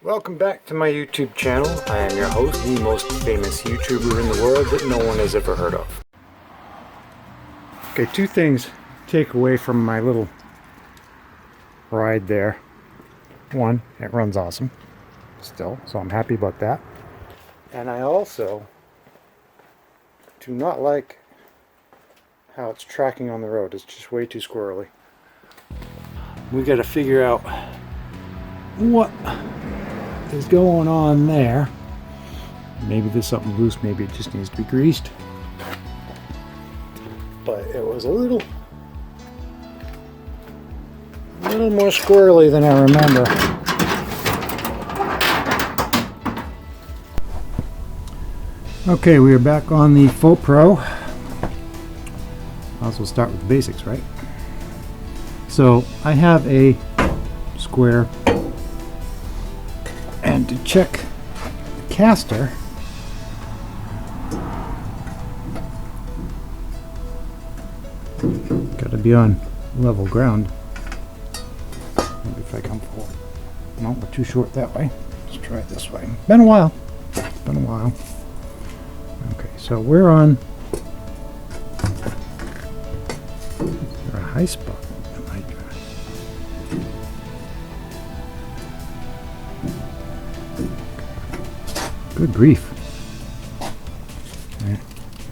Welcome back to my YouTube channel. I am your host, the most famous YouTuber in the world that no one has ever heard of. Okay, two things to take away from my little ride there. One, it runs awesome still, so I'm happy about that. And I also do not like how it's tracking on the road. It's just way too squirrely. We got to figure out what is going on there. Maybe there's something loose, maybe it just needs to be greased. But it was a little more squirrely than I remember. Okay, we are back on the Faux Pro. I'll also start with the basics, right? So I have a square, and to check the caster, got to be on level ground. Maybe if I come forward. No, we're too short that way. Let's try it this way. Been a while. It's been a while. Okay, so we're on a high spot. Good grief.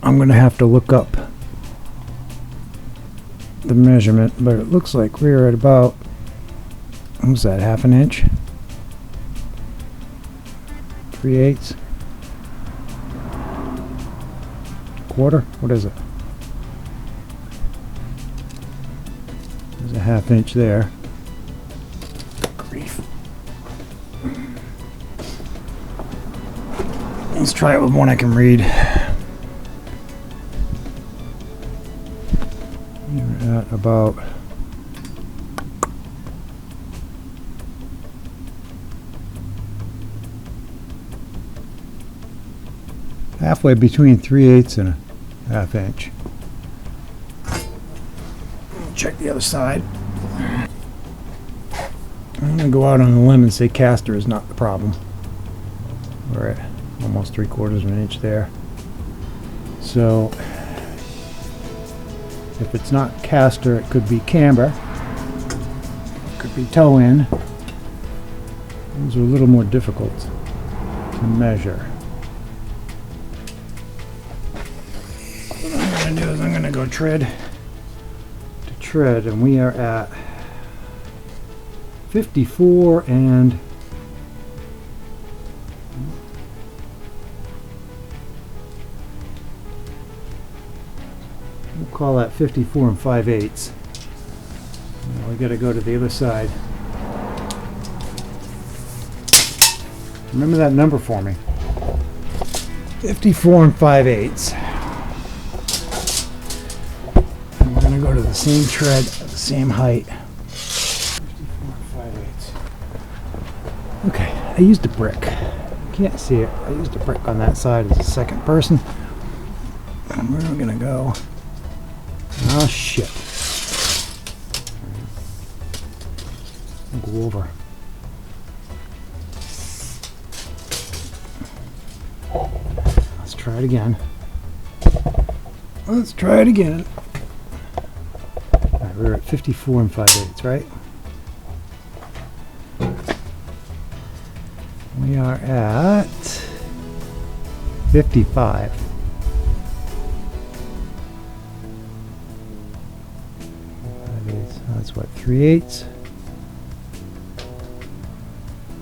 I'm going to have to look up the measurement, but it looks like we're at about, what was that, half an inch? 3/8? Quarter? What is it? There's a half inch there. Grief. Let's try it with one I can read. You're at about halfway between 3/8 and a half inch. Check the other side. I'm gonna go out on a limb and say caster is not the problem. We're at almost 3/4 of an inch there. So if it's not caster, it could be camber, it could be toe in. Those are a little more difficult to measure. What I'm going to do is I'm going to go tread to tread, and we are at 54 and we'll call that 54 and 5/8. Now we got to go to the other side. Remember that number for me. 54 and 5/8. And we're going to go to the same tread at the same height. 54 and 5/8. Okay, I used a brick. You can't see it. I used a brick on that side as a second person. And we're going to go. Oh shit. I'll go over. Let's try it again. Let's try it again. Alright, we're at 54 and 5/8, right? We are at 55. That's what, 3/8?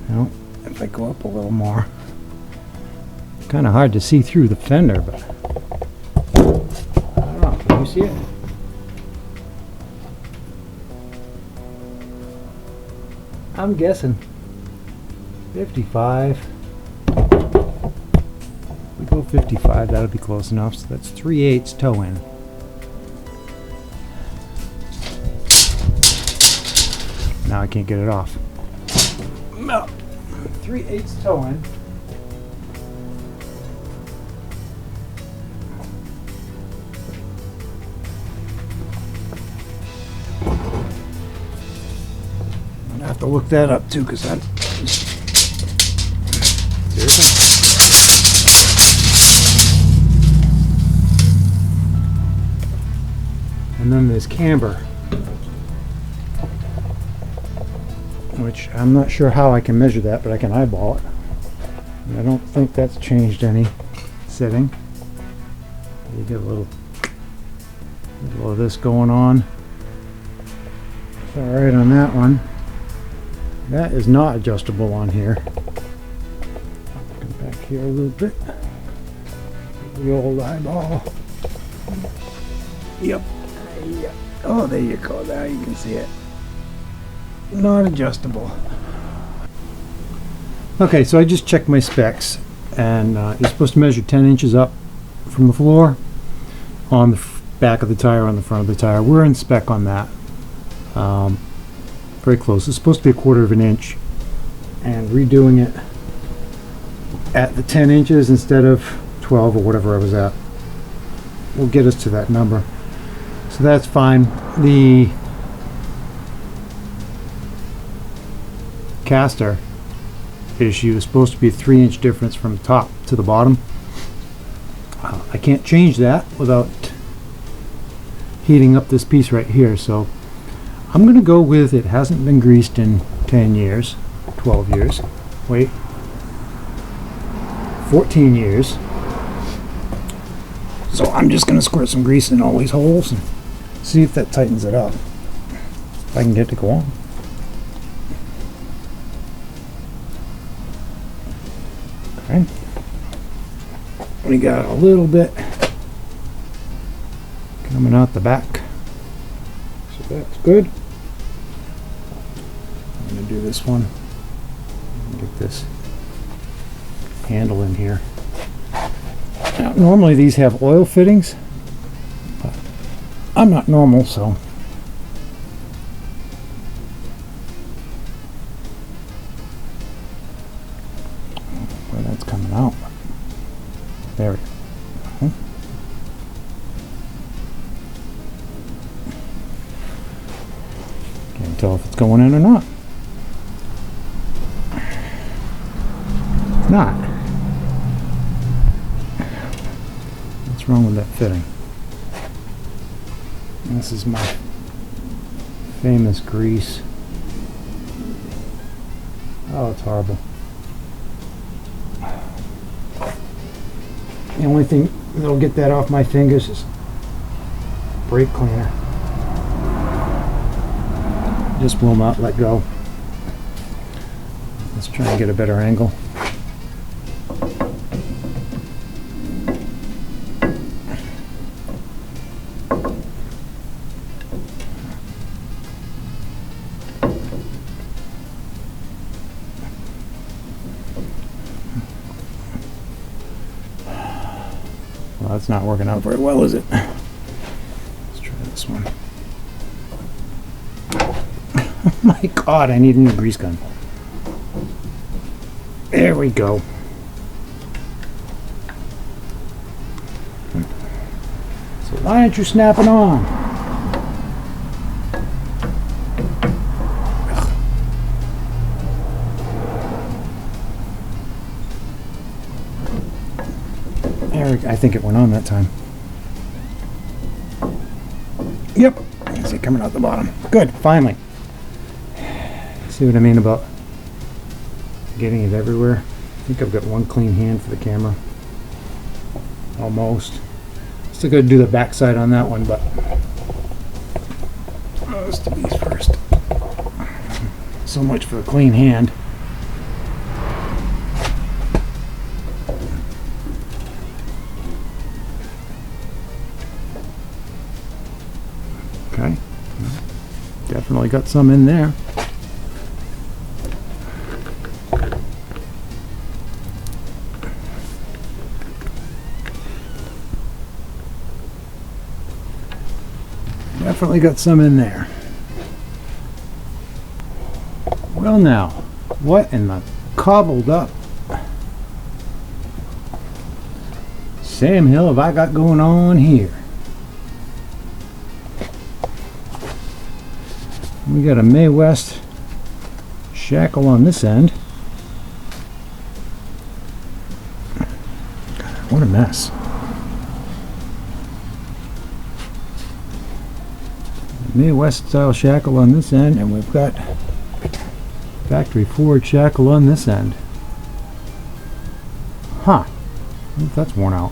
Well, if I go up a little more, kind of hard to see through the fender, but I don't know. Can you see it? I'm guessing 55. If we go 55, that'll be close enough. So that's 3/8 toe in. Now I can't get it off. No. 3/8 toe in. I'm gonna have to look that up too, because that And then there's camber, which I'm not sure how I can measure that, but I can eyeball it. And I don't think that's changed any setting. You get a little of this going on. It's all right on that one. That is not adjustable on here. Come back here a little bit. The old eyeball. Yep. Oh, there you go. There you can see it. Not adjustable. Okay, so I just checked my specs, and you're supposed to measure 10 inches up from the floor on the back of the tire, on the front of the tire. We're in spec on that. Very close. It's supposed to be 1/4 of an inch, and redoing it at the 10 inches instead of 12 or whatever I was at will get us to that number. So that's fine. The caster issue is supposed to be a 3-inch difference from top to the bottom. I can't change that without heating up this piece right here, so I'm going to go with it hasn't been greased in 10 years, 12 years, wait, 14 years. So I'm just going to squirt some grease in all these holes and see if that tightens it up. If I can get it to go on. Okay. We got a little bit coming out the back, so that's good. I'm going to do this one. Get this handle in here. Now, normally these have oil fittings, but I'm not normal, so where that's coming out. There we go. Can't tell if it's going in or not. It's not. What's wrong with that fitting? This is my famous grease. Oh, it's horrible. The only thing that'll get that off my fingers is brake cleaner. Just will not let go. Let's try and get a better angle. Well, that's not working out very well, is it? Let's try this one. Oh my God, I need a new grease gun. There we go. So why aren't you snapping on? I think it went on that time. Yep, I see it coming out the bottom. Good, finally. See what I mean about getting it everywhere? I think I've got one clean hand for the camera. Almost. Still got to do the backside on that one, but let's do these first. So much for a clean hand. Okay, definitely got some in there. Definitely got some in there. Well now, what in the cobbled up Sam Hill have I got going on here? We got a May West shackle on this end. What a mess. Midwest style shackle on this end, and we've got factory Ford shackle on this end. Huh. I think that's worn out.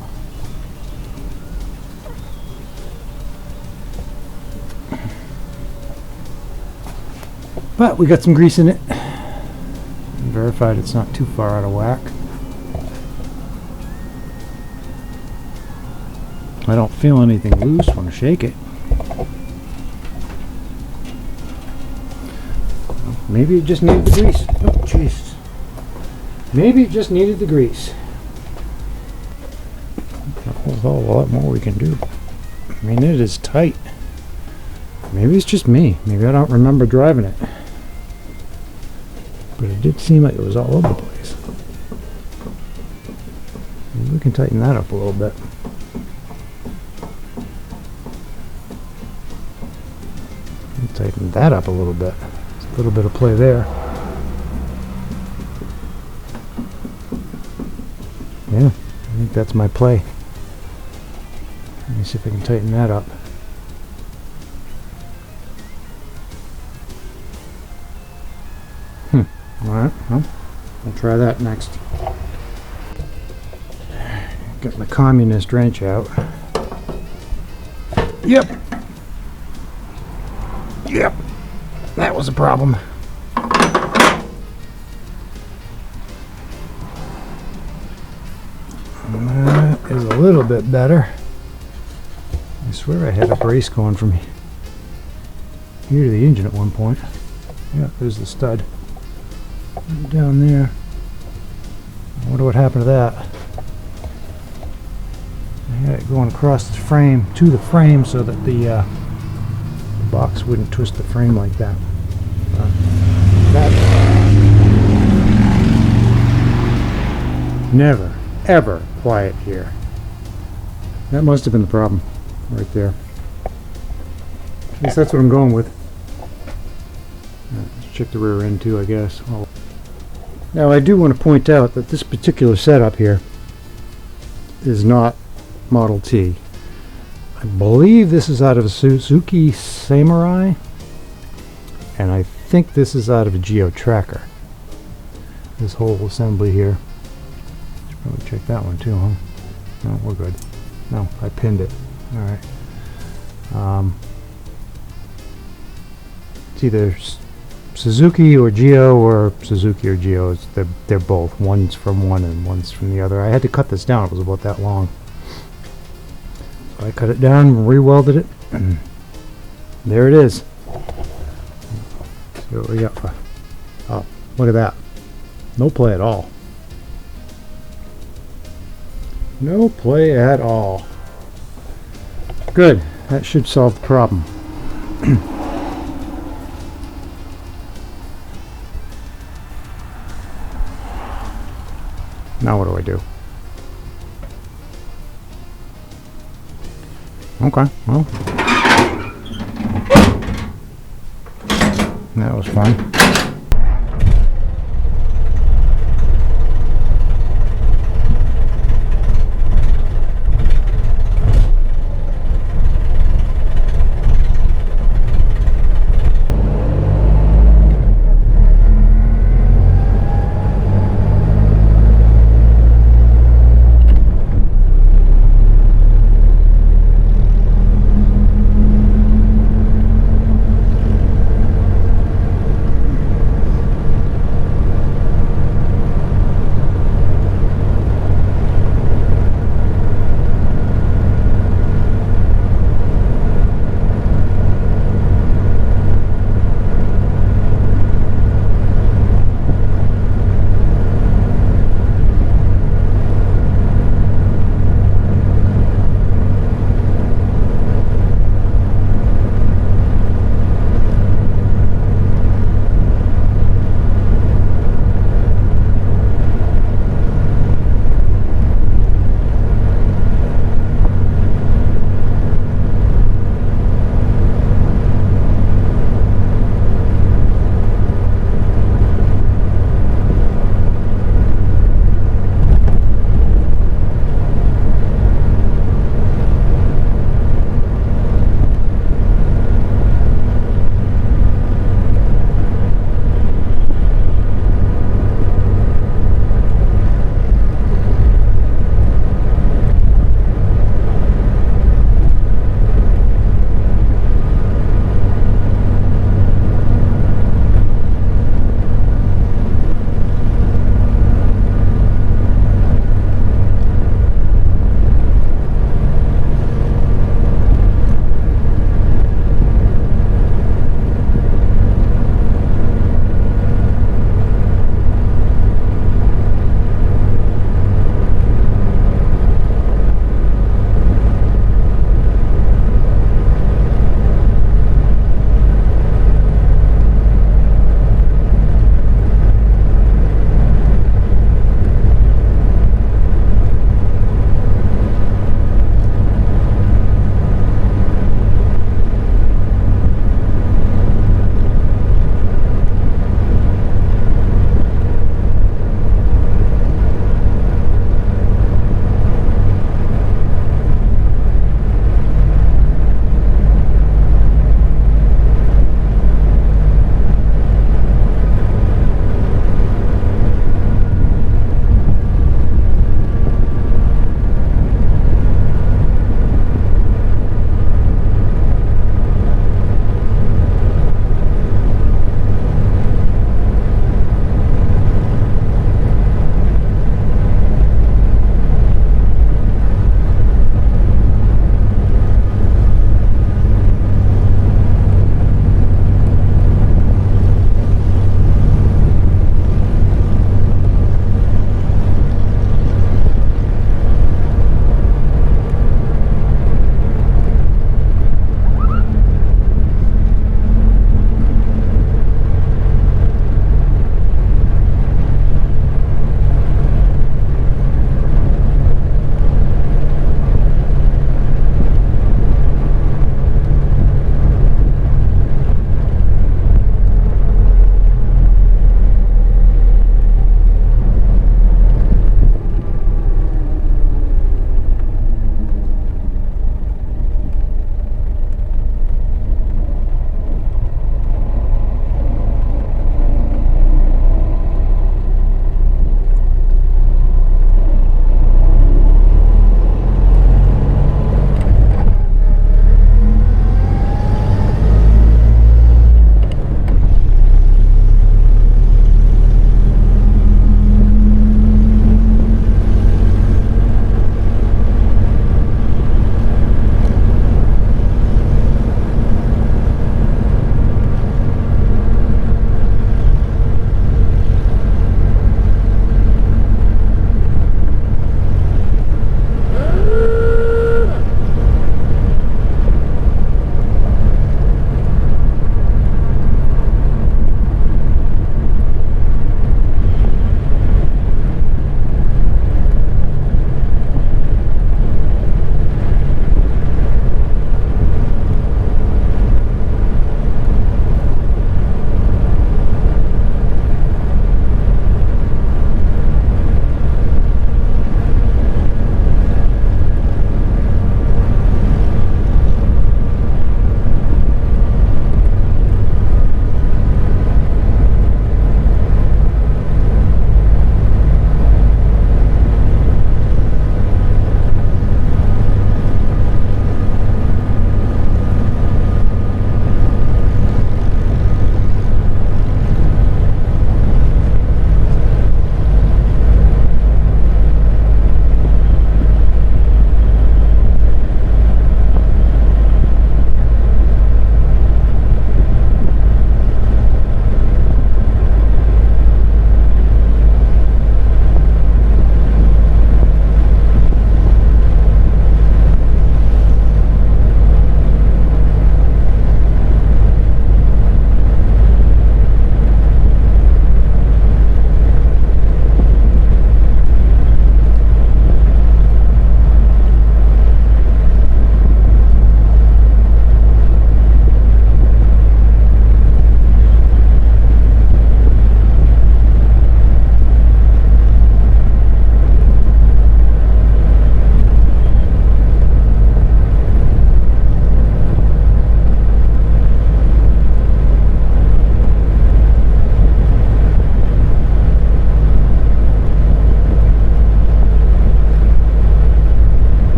But we got some grease in it. Verified it's not too far out of whack. I don't feel anything loose when I shake it. Maybe it just needed the grease. Oh, jeez. Maybe it just needed the grease. There's a lot more we can do. I mean, it is tight. Maybe it's just me. Maybe I don't remember driving it. But it did seem like it was all over the place. Maybe we can tighten that up a little bit. Tighten that up a little bit. A little bit of play there. Yeah, I think that's my play. Let me see if I can tighten that up. Alright, well, I'll try that next. Get my communist wrench out. Yep. Yep. That was a problem. That is a little bit better. I swear I had a brace going from here to the engine at one point. Yeah, there's the stud. Down there. I wonder what happened to that. I had it going across the frame, to the frame, so that the box wouldn't twist the frame like that. Never, ever quiet here. That must have been the problem right there. At least that's what I'm going with. Let's check the rear end too, I guess. Oh. Now I do want to point out that this particular setup here is not Model T. I believe this is out of a Suzuki Samurai, and I think this is out of a Geo Tracker. This whole assembly here. Should probably check that one too, huh? No, we're good. No, I pinned it. Alright. It's either Suzuki or Geo, or Suzuki or Geo. They're both. One's from one and one's from the other. I had to cut this down. It was about that long. I cut it down, re-welded it, and there it is. See what we got for. Oh, look at that. No play at all. No play at all. Good. That should solve the problem. Now what do I do? Okay, well, that was fun.